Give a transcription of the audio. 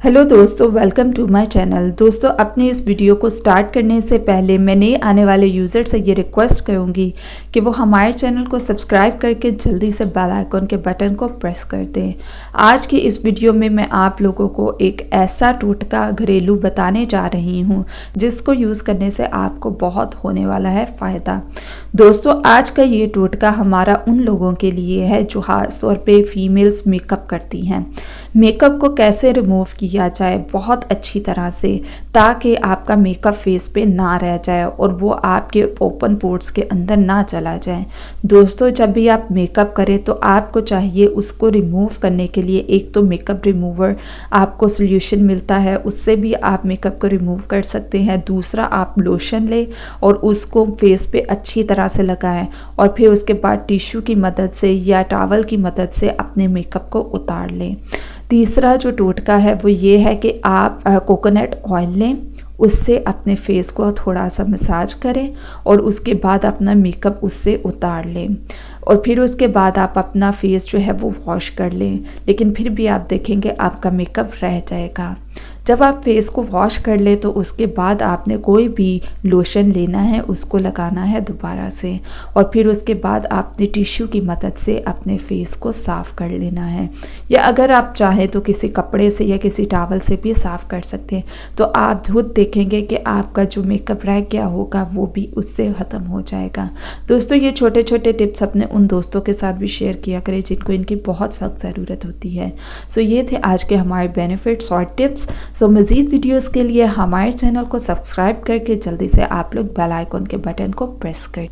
Hello दोस्तों, welcome to my channel. दोस्तों, अपने इस वीडियो को स्टार्ट करने से पहले मैं नए आने वाले यूज़र से ये रिक्वेस्ट करूँगी कि वो हमारे चैनल को सब्सक्राइब करके जल्दी से बेल आइकन के बटन को प्रेस कर दें। आज की इस वीडियो में मैं आप लोगों को एक ऐसा टोटका घरेलू बताने जा रही हूँ जिसको यूज़ करने से आपको बहुत होने वाला है फ़ायदा। दोस्तों, आज का ये टोटका हमारा उन लोगों के लिए है जो ख़ास तौर पे फीमेल्स मेकअप करती हैं। मेकअप को कैसे रिमूव किया जाए बहुत अच्छी तरह से, ताकि आपका मेकअप फेस पे ना रह जाए और वो आपके ओपन पोर्स के अंदर ना चला जाए। दोस्तों, जब भी आप मेकअप करें तो आपको चाहिए उसको रिमूव करने के लिए एक तो मेकअप रिमूवर आपको सोल्यूशन मिलता है, उससे भी आप मेकअप को रिमूव कर सकते हैं। दूसरा, आप लोशन लें और उसको फेस पे अच्छी तरह से लगाएं और फिर उसके बाद टिश्यू की मदद से या टॉवल की मदद से अपने मेकअप को उतार लें। तीसरा जो टोटका है वो ये है कि आप कोकोनट ऑयल लें, उससे अपने फेस को थोड़ा सा मसाज करें और उसके बाद अपना मेकअप उससे उतार लें और फिर उसके बाद आप अपना फेस जो है वो वॉश कर लें। लेकिन फिर भी आप देखेंगे आपका मेकअप रह जाएगा। जब आप फेस को वॉश कर लें तो उसके बाद आपने कोई भी लोशन लेना है, उसको लगाना है दोबारा से और फिर उसके बाद आपने टिश्यू की मदद से अपने फेस को साफ़ कर लेना है, या अगर आप चाहें तो किसी कपड़े से या किसी टॉवल से भी साफ़ कर सकते हैं। तो आप खुद देखेंगे कि आपका जो मेकअप रह गया होगा वो भी उससे ख़त्म हो जाएगा। दोस्तों, ये छोटे छोटे टिप्स अपने उन दोस्तों के साथ भी शेयर किया करें जिनको इनकी बहुत सख्त ज़रूरत होती है। सो ये थे आज के हमारे बेनिफिट्स और टिप्स। सो मज़ीद वीडियोस के लिए हमारे चैनल को सब्सक्राइब करके जल्दी से आप लोग बेल आइकन के बटन को प्रेस करें।